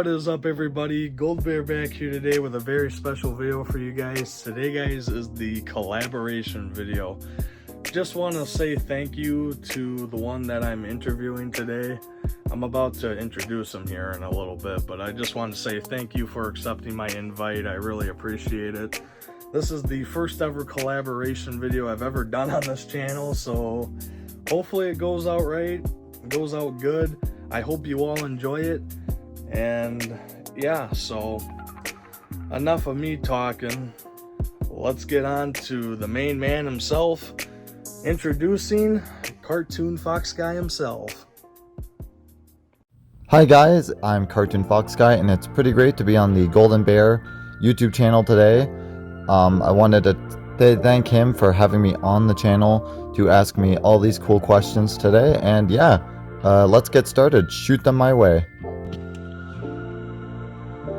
What is up, everybody? Gold Bear back here today with a very special video for you guys. Today, guys, is the collaboration video. Just want to say thank you to the one that I'm interviewing today. I'm about to introduce him here in a little bit, but I just want to say thank you for accepting my invite. I really appreciate it. This is the first ever collaboration video I've ever done on this channel, so hopefully it goes out right, it goes out good. I hope you all enjoy it. And yeah, so enough of me talking. Let's get on to the main man himself, introducing CartoonFoxGuy himself. Hi guys, I'm CartoonFoxGuy, and it's pretty great to be on the Golden Bear YouTube channel today. I wanted to thank him for having me on the channel to ask me all these cool questions today, and yeah, let's get started. Shoot them my way.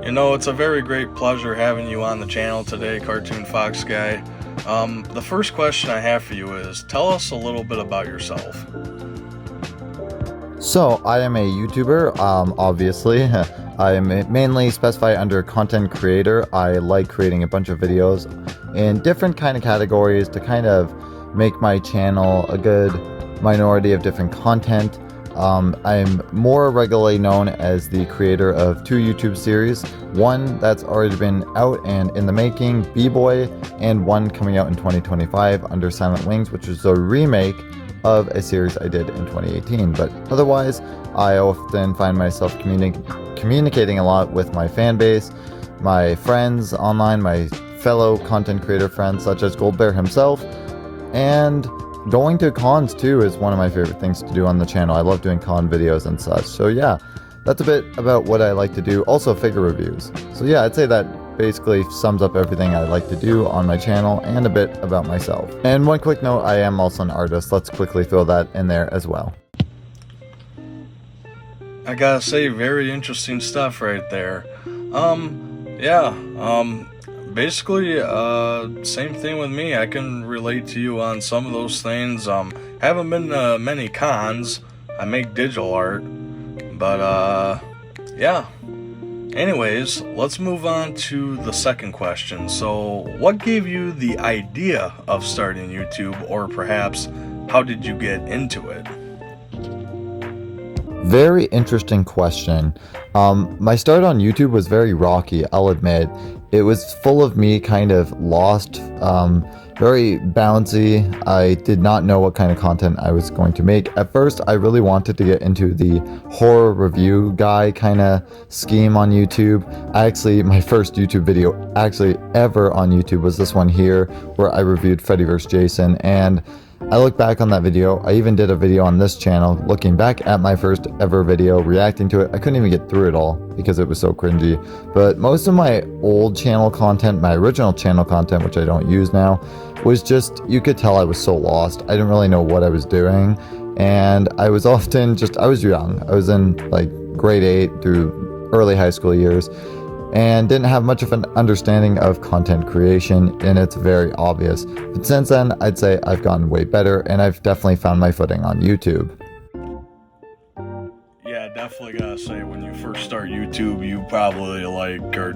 You know, it's a very great pleasure having you on the channel today, CartoonFoxGuy. The first question I have for you is, tell us a little bit about yourself. So, I am a YouTuber, obviously. I am mainly specified under content creator. I like creating a bunch of videos in different kind of categories to kind of make my channel a good minority of different content. I'm more regularly known as the creator of two YouTube series, one that's already been out and in the making, B-Boy, and one coming out in 2025 under Silent Wings, which is a remake of a series I did in 2018. But otherwise, I often find myself communicating a lot with my fan base, my friends online, my fellow content creator friends such as Gold Bear himself, and going to cons too is one of my favorite things to do on the channel. I love doing con videos and such. So yeah, that's a bit about what I like to do. Also figure reviews. So yeah, I'd say that basically sums up everything I like to do on my channel and a bit about myself. And one quick note, I am also an artist. Let's quickly throw that in there as well. I gotta say, very interesting stuff right there. Basically, same thing with me. I can relate to you on some of those things. Haven't been to many cons. I make digital art, but yeah. Anyways, let's move on to the second question. So, what gave you the idea of starting YouTube, or perhaps how did you get into it? Very interesting question. My start on YouTube was very rocky, I'll admit. It was full of me kind of lost, very bouncy. I did not know what kind of content I was going to make. At first, I really wanted to get into the horror review guy kind of scheme on YouTube. My first YouTube video ever on YouTube was this one here, where I reviewed Freddy vs. Jason, and I look back on that video. I even did a video on this channel looking back at my first ever video, reacting to it. I couldn't even get through it all because it was so cringy. But most of my old channel content, my original channel content, which I don't use now, was just, you could tell I was so lost. I didn't really know what I was doing. And I was often I was young. I was in like grade 8 through early high school years, and didn't have much of an understanding of content creation, and it's very obvious. But since then, I'd say I've gotten way better, and I've definitely found my footing on YouTube. Yeah, definitely gotta say, when you first start YouTube, you probably are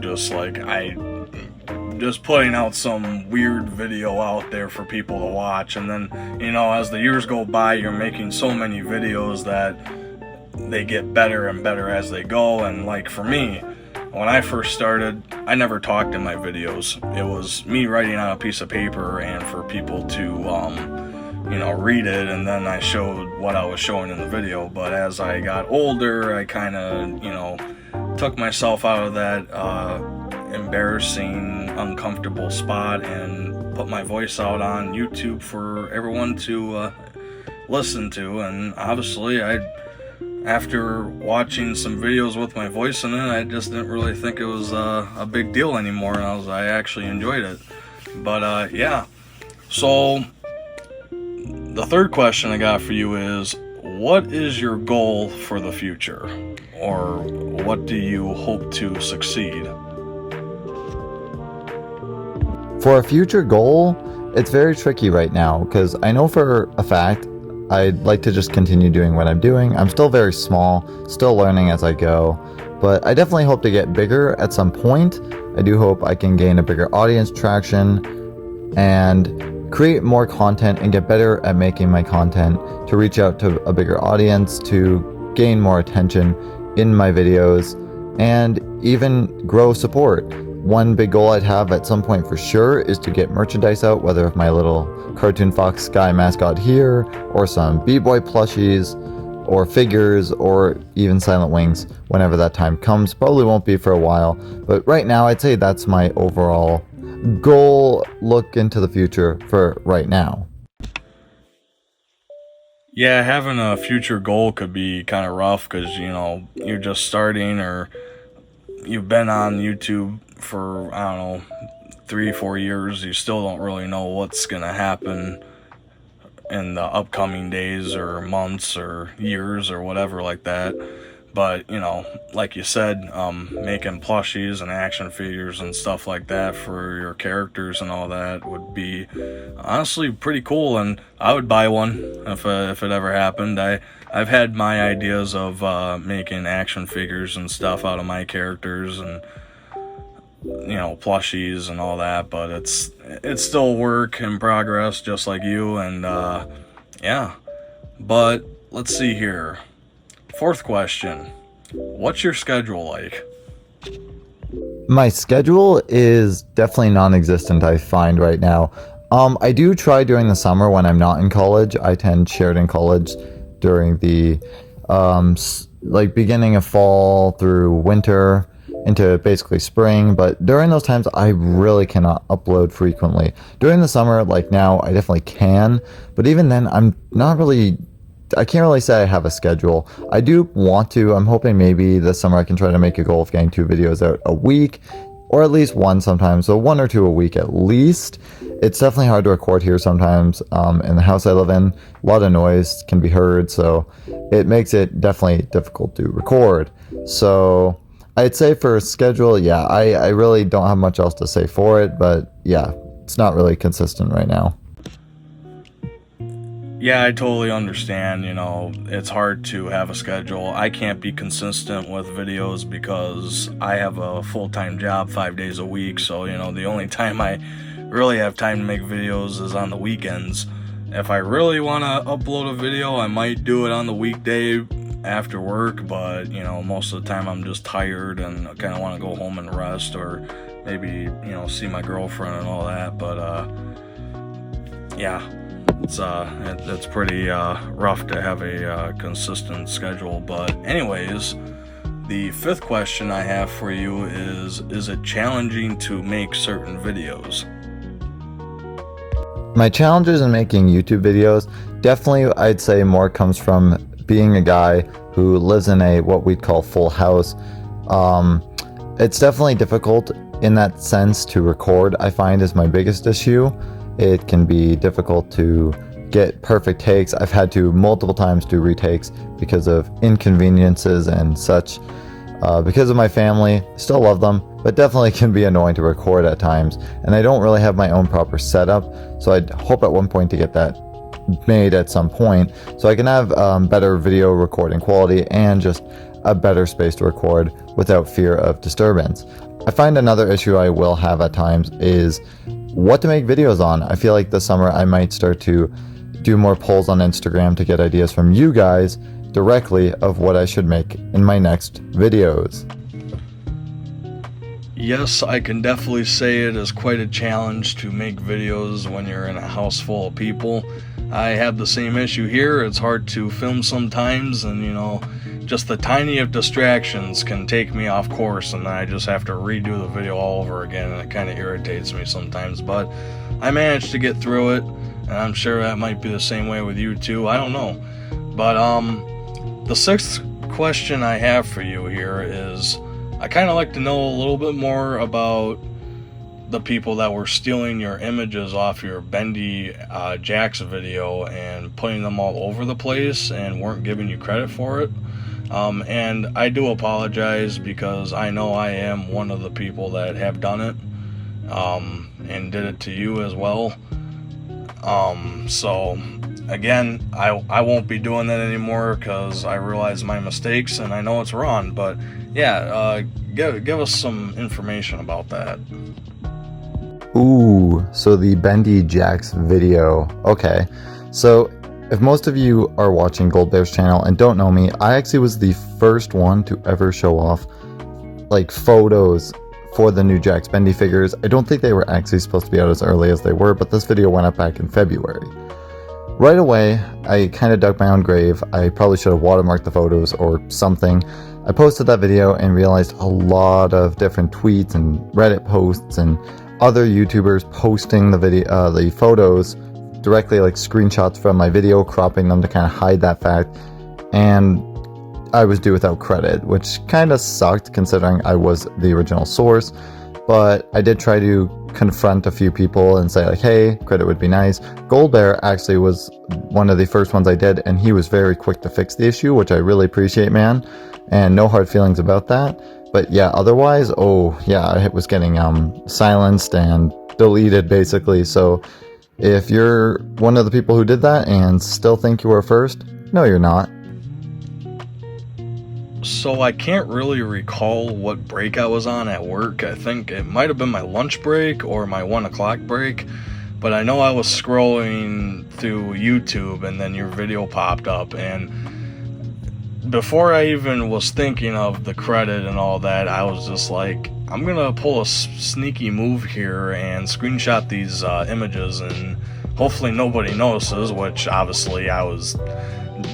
just putting out some weird video out there for people to watch, and then, you know, as the years go by, you're making so many videos that they get better and better as they go. And like for me, when I first started, I never talked in my videos. It was me writing on a piece of paper and for people to, read it, and then I showed what I was showing in the video. But as I got older, I kind of, took myself out of that embarrassing, uncomfortable spot and put my voice out on YouTube for everyone to listen to. And obviously, after watching some videos with my voice in it, I just didn't really think it was a big deal anymore, and I actually enjoyed it. But yeah, so the third question I got for you is, what is your goal for the future, or what do you hope to succeed? For a future goal, it's very tricky right now, because I know for a fact I'd like to just continue doing what I'm doing. I'm still very small, still learning as I go, but I definitely hope to get bigger at some point. I do hope I can gain a bigger audience traction and create more content and get better at making my content to reach out to a bigger audience, to gain more attention in my videos, and even grow support. One big goal I'd have at some point for sure is to get merchandise out, whether of my little CartoonFoxGuy mascot here, or some B-Boy plushies, or figures, or even Silent Wings whenever that time comes. Probably won't be for a while, but right now I'd say that's my overall goal look into the future for right now. Yeah, having a future goal could be kind of rough because, you know, you're just starting, or you've been on YouTube for, I don't know, 3-4 years. You still don't really know what's going to happen in the upcoming days or months or years or whatever like that. But, you know, like you said, making plushies and action figures and stuff like that for your characters and all that would be honestly pretty cool, and I would buy one if it ever happened. I've had my ideas of making action figures and stuff out of my characters, and, you know, plushies and all that, but it's still work in progress, just like you. And yeah, but let's see here. Fourth question, what's your schedule like? My schedule is definitely non-existent, I find right now. I do try during the summer when I'm not in college. I attend Sheridan College during the like beginning of fall through winter into basically spring, but during those times I really cannot upload frequently. During the summer, like now, I definitely can, but even then I can't really say I have a schedule. I do want to. I'm hoping maybe this summer I can try to make a goal of getting 2 videos out a week, or at least one sometimes, so 1 or 2 a week at least. It's definitely hard to record here sometimes. In the house I live in, a lot of noise can be heard, so it makes it definitely difficult to record. So I'd say for schedule, yeah, I really don't have much else to say for it, but yeah, it's not really consistent right now. Yeah, I totally understand. You know, it's hard to have a schedule. I can't be consistent with videos because I have a full-time job 5 days a week. So, you know, the only time I really have time to make videos is on the weekends. If I really want to upload a video, I might do it on the weekday after work, but, you know, most of the time I'm just tired and I kind of want to go home and rest, or maybe, you know, see my girlfriend and all that. But yeah, it's pretty rough to have a consistent schedule. But anyways, the 5th question I have for you is it challenging to make certain videos? My challenges in making YouTube videos, definitely I'd say more comes from being a guy who lives in a what we'd call full house. It's definitely difficult in that sense to record, I find, is my biggest issue. It can be difficult to get perfect takes. I've had to multiple times do retakes because of inconveniences and such. Because of my family, still love them, but definitely can be annoying to record at times. And I don't really have my own proper setup, so I'd hope at one point to get that made at some point, so I can have better video recording quality and just a better space to record without fear of disturbance. I find another issue I will have at times is what to make videos on. I feel like this summer I might start to do more polls on Instagram to get ideas from you guys directly of what I should make in my next videos. Yes, I can definitely say it is quite a challenge to make videos when you're in a house full of people. I have the same issue here. It's hard to film sometimes, and, you know, just the tiniest distractions can take me off course, and I just have to redo the video all over again, and it kind of irritates me sometimes. But I managed to get through it, and I'm sure that might be the same way with you too. I don't know. But the 6th question I have for you here is, I kind of like to know a little bit more about the people that were stealing your images off your Bendy Jacks video and putting them all over the place and weren't giving you credit for it. And I do apologize, because I know I am one of the people that have done it, and did it to you as well. So again, I won't be doing that anymore because I realize my mistakes and I know it's wrong. But yeah, give us some information about that. Ooh, so the Bendy Jacks video. Okay, so if most of you are watching Gold Bear's channel and don't know me, I actually was the first one to ever show off like photos for the new Jax Bendy figures. I don't think they were actually supposed to be out as early as they were, but this video went up back in February. Right away, I kind of dug my own grave. I probably should have watermarked the photos or something. I posted that video and realized a lot of different tweets and Reddit posts and other YouTubers posting the video, the photos directly, like screenshots from my video, cropping them to kind of hide that fact, and I was due without credit, which kind of sucked considering I was the original source. But I did try to confront a few people and say like, hey, credit would be nice. Gold Bear actually was one of the first ones I did, and he was very quick to fix the issue, which I really appreciate, man, and no hard feelings about that. But yeah, otherwise, oh yeah, it was getting silenced and deleted basically. So if you're one of the people who did that and still think you were first, no, you're not. So I can't really recall what break I was on at work. I think it might have been my lunch break or my 1 o'clock break, but I know I was scrolling through YouTube and then your video popped up, and before I even was thinking of the credit and all that, I was just like, I'm gonna pull a sneaky move here and screenshot these images, and hopefully nobody notices, which obviously I was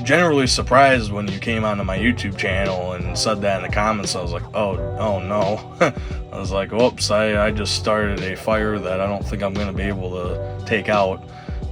generally surprised when you came onto my YouTube channel and said that in the comments. I was like, oh no. I was like, whoops, I just started a fire that I don't think I'm gonna be able to take out.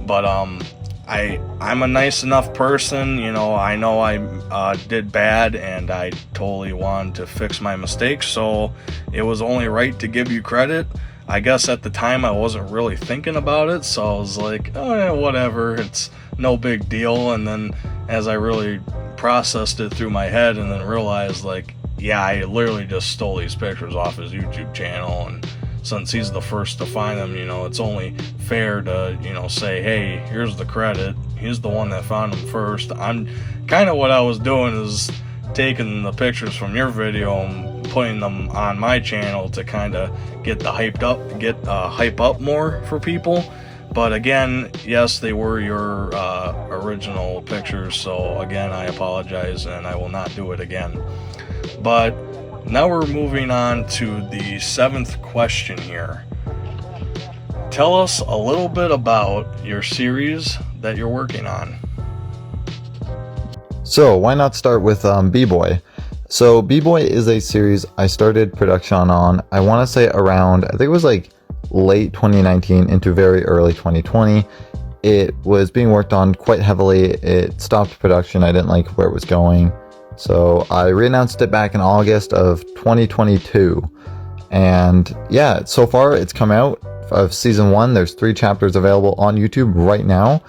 But I'm a nice enough person, you know I did bad, and I totally wanted to fix my mistakes, so it was only right to give you credit. I guess at the time I wasn't really thinking about it, so I was like, oh yeah, whatever, it's no big deal. And then as I really processed it through my head and then realized, like, yeah, I literally just stole these pictures off his YouTube channel, and since he's the first to find them, it's only fair to, say, hey, here's the credit. He's the one that found them first. I'm kind of what I was doing is taking the pictures from your video and putting them on my channel to kind of get the hype up more for people. But again, yes, they were your original pictures, so again, I apologize and I will not do it again. But now we're moving on to the 7th question here. Tell us a little bit about your series that you're working on. So why not start with B-Boy? So B-Boy is a series I started production on, I want to say around, I think it was like late 2019 into very early 2020. It was being worked on quite heavily. It stopped production. I didn't like where it was going. So I re-announced it back in August of 2022. And yeah, so far it's come out of season 1. There's 3 chapters available on YouTube right now.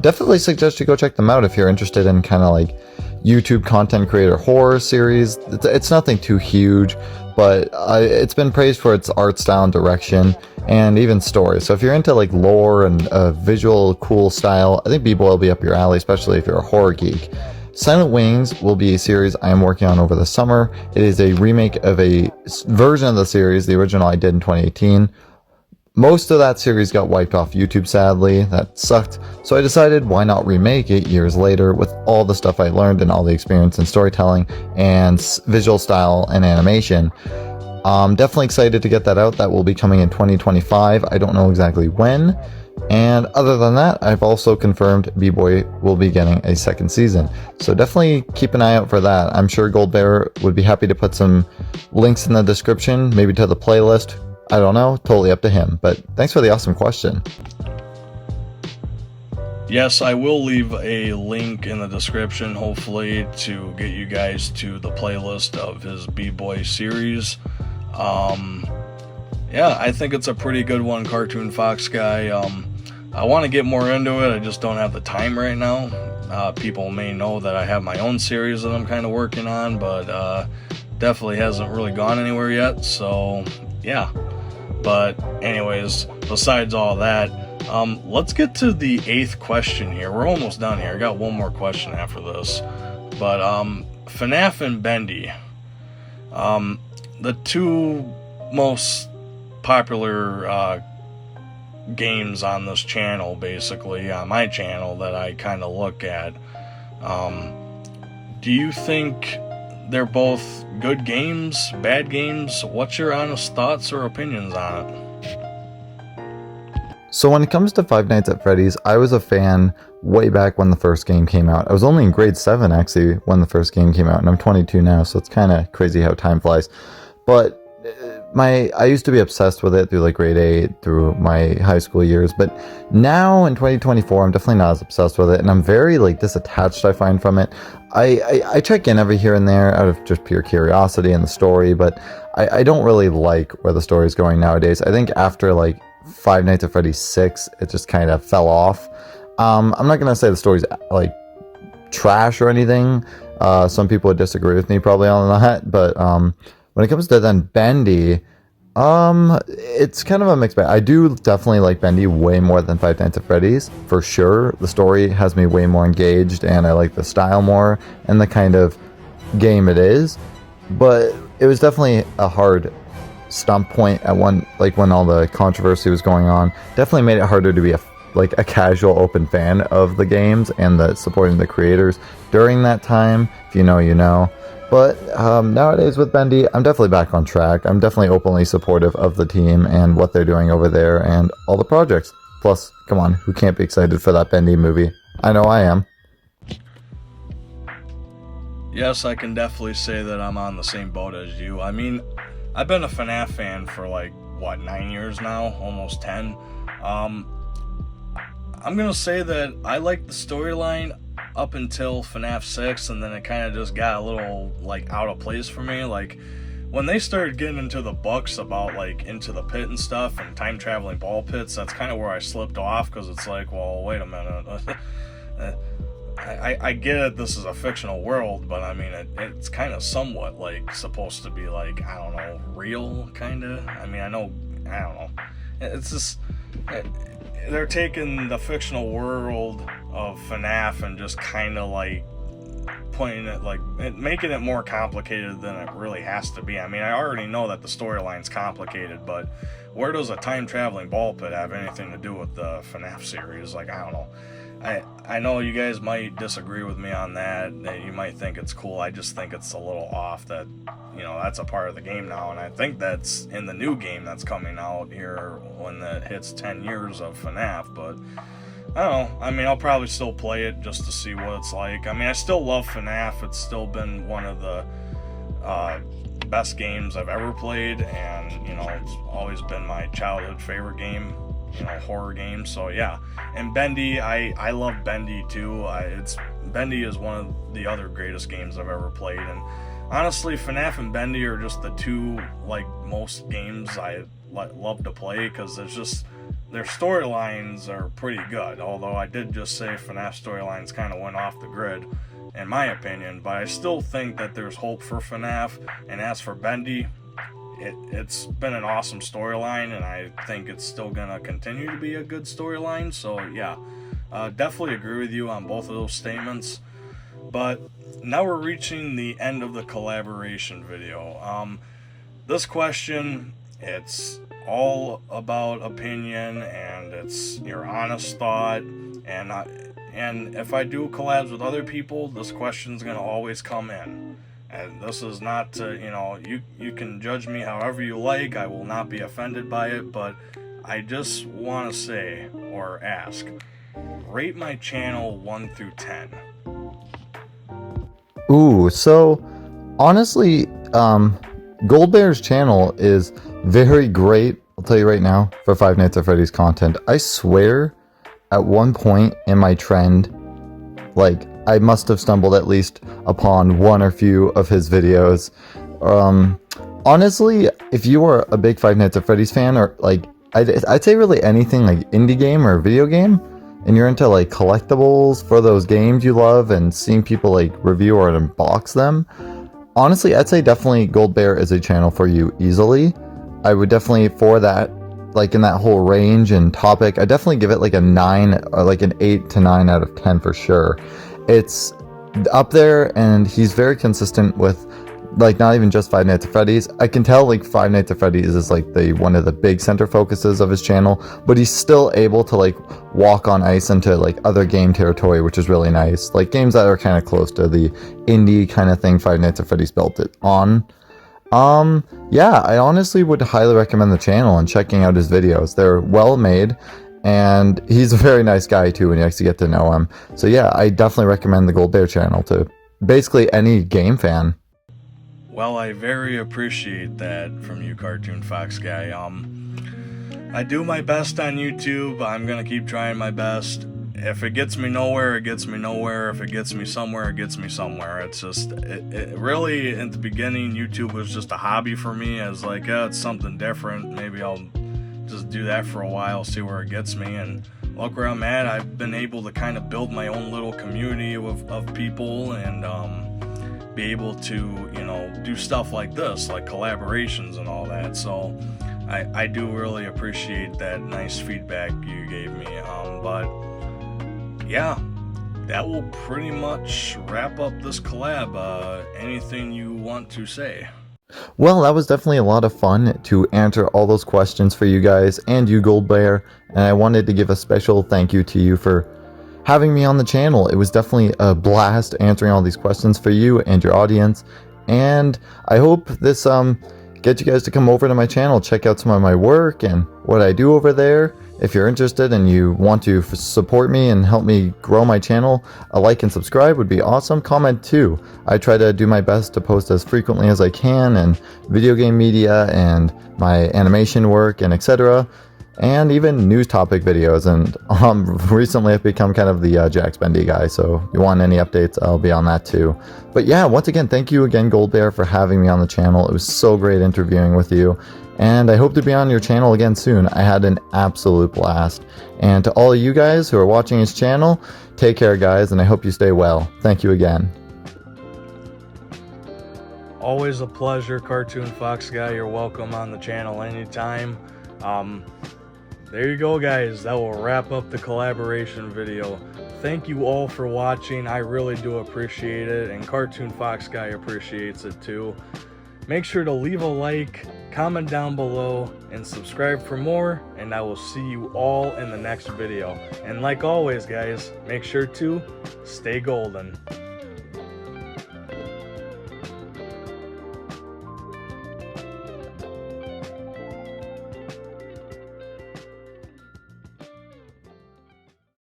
Definitely suggest you go check them out if you're interested in kind of like YouTube content creator horror series. It's nothing too huge, but it's been praised for its art style and direction and even story. So if you're into like lore and visual cool style, I think B-Boy will be up your alley, especially if you're a horror geek. Silent Wings will be a series I am working on over the summer. It is a remake of a version of the series, the original I did in 2018. Most of that series got wiped off YouTube, sadly. That sucked. So I decided, why not remake it years later with all the stuff I learned and all the experience in storytelling and visual style and animation. I'm definitely excited to get that out. That will be coming in 2025. I don't know exactly when. And other than that, I've also confirmed B-Boy will be getting a 2nd season. So definitely keep an eye out for that. I'm sure Gold Bear would be happy to put some links in the description, maybe to the playlist. I don't know, totally up to him. But thanks for the awesome question. Yes, I will leave a link in the description, hopefully, to get you guys to the playlist of his B-Boy series. Yeah, I think it's a pretty good one, CartoonFoxGuy. I want to get more into it, I just don't have the time right now. People may know that I have my own series that I'm kind of working on, but definitely hasn't really gone anywhere yet, so yeah. But anyways, besides all that, Let's get to the 8th question here. We're almost done here. I got one more question after this. But, FNAF and Bendy. The two most popular, games on this channel, basically, on my channel, that I kind of look at. Do you think they're both good games, bad games? What's your honest thoughts or opinions on it? So when it comes to Five Nights at Freddy's, I was a fan way back when the first game came out. I was only in grade 7 actually when the first game came out, and I'm 22 now, so it's kind of crazy how time flies. But I used to be obsessed with it through like grade 8, through my high school years, but now in 2024 I'm definitely not as obsessed with it, and I'm very like disattached, I find, from it. I check in every here and there out of just pure curiosity in the story, but I don't really like where the story is going nowadays. I think after like Five Nights at Freddy's 6, it just kind of fell off. I'm not gonna say the story's like trash or anything. Some people would disagree with me probably on that, but when it comes to then Bendy, it's kind of a mixed bag. I do definitely like Bendy way more than Five Nights at Freddy's, for sure. The story has me way more engaged, and I like the style more and the kind of game it is. But it was definitely a hard stump point at one, like when all the controversy was going on. Definitely made it harder to be a casual open fan of the games and supporting the creators during that time. If you know, you know. But nowadays with Bendy, I'm definitely back on track. I'm definitely openly supportive of the team and what they're doing over there and all the projects. Plus, come on, who can't be excited for that Bendy movie? I know I am. Yes, I can definitely say that I'm on the same boat as you. I mean, I've been a FNAF fan for like, 9 years now? Almost 10. I'm gonna say that I like the storyline up until FNAF 6, and then it kind of just got a little, like, out of place for me. Like, when they started getting into the bucks about, like, Into the Pit and stuff, and time-traveling ball pits, that's kind of where I slipped off, because it's like, well, wait a minute. I get it, this is a fictional world, but I mean, it's kind of somewhat, like, supposed to be, like, I don't know, real, kind of? I mean, I don't know. It's just, they're taking the fictional world of FNAF and just kind of, like, putting it, like, making it more complicated than it really has to be. I mean, I already know that the storyline's complicated, but where does a time-traveling ball pit have anything to do with the FNAF series? Like, I don't know. I know you guys might disagree with me on that. You might think it's cool. I just think it's a little off that, you know, that's a part of the game now. And I think that's in the new game that's coming out here when it hits 10 years of FNAF. But, I don't know. I mean, I'll probably still play it just to see what it's like. I mean, I still love FNAF. It's still been one of the best games I've ever played. And, you know, it's always been my childhood favorite game. You know, horror games. So yeah, and Bendy, I love Bendy too. Bendy is one of the other greatest games I've ever played, and honestly, FNAF and Bendy are just the two, like, most games I love to play, because it's just, their storylines are pretty good. Although I did just say FNAF storylines kind of went off the grid, in my opinion, but I still think that there's hope for FNAF. And as for Bendy, it's been an awesome storyline, and I think it's still gonna continue to be a good storyline. So yeah, definitely agree with you on both of those statements. But now we're reaching the end of the collaboration video. This question, it's all about opinion, and it's your honest thought, and if I do collabs with other people, this question's gonna always come in. And this is not to, you know, you can judge me however you like. I will not be offended by it, but I just want to say, or ask, rate my channel 1 through 10. Ooh, so honestly, Goldbear's channel is very great, I'll tell you right now, for Five Nights at Freddy's content. I swear, at one point in my trend, like, I must have stumbled at least upon one or few of his videos. Honestly, if you are a big Five Nights at Freddy's fan, or like, I'd say really anything like indie game or video game, and you're into like collectibles for those games you love and seeing people like review or unbox them, honestly, I'd say definitely Gold Bear is a channel for you easily. I would definitely, for that like in that whole range and topic, I definitely give it like a 9 or like an 8 to 9 out of 10 for sure. It's up there, and he's very consistent with like not even just Five Nights at Freddy's. I can tell like Five Nights at Freddy's is like the one of the big center focuses of his channel, but he's still able to like walk on ice into like other game territory, which is really nice. Like games that are kind of close to the indie kind of thing Five Nights at Freddy's built it on. Yeah, I honestly would highly recommend the channel and checking out his videos. They're well made, and he's a very nice guy too when you actually get to know him. So yeah, I definitely recommend the Gold Bear channel to basically any game fan. Well, I very appreciate that from you, CartoonFoxGuy. I do my best on YouTube. I'm gonna keep trying my best. If it gets me nowhere, it gets me nowhere. If it gets me somewhere, it gets me somewhere. It's just, it really, at the beginning, YouTube was just a hobby for me. I was like, yeah, it's something different. Maybe I'll just do that for a while, see where it gets me. And look where I'm at. I've been able to kind of build my own little community of people, and be able to, you know, do stuff like this, like collaborations and all that. So I do really appreciate that nice feedback you gave me. But yeah, that will pretty much wrap up this collab. Anything you want to say? Well, that was definitely a lot of fun to answer all those questions for you guys and you, Gold Bear, and I wanted to give a special thank you to you for having me on the channel. It was definitely a blast answering all these questions for you and your audience, and I hope this get you guys to come over to my channel, check out some of my work and what I do over there. If you're interested and you want to support me and help me grow my channel, a like and subscribe would be awesome. Comment too. I try to do my best to post as frequently as I can, and video game media and my animation work and etc. And even news topic videos. And recently I've become kind of the Jack Spendy guy, so if you want any updates, I'll be on that too. But yeah, once again, thank you again, Gold Bear, for having me on the channel. It was so great interviewing with you, and I hope to be on your channel again soon. I had an absolute blast. And to all of you guys who are watching his channel, take care, guys, and I hope you stay well. Thank you again. Always a pleasure, CartoonFoxGuy. You're welcome on the channel anytime. There you go, guys. That will wrap up the collaboration video. Thank you all for watching. I really do appreciate it, and CartoonFoxGuy appreciates it too. Make sure to leave a like, comment down below, and subscribe for more, and I will see you all in the next video. And like always, guys, make sure to stay golden.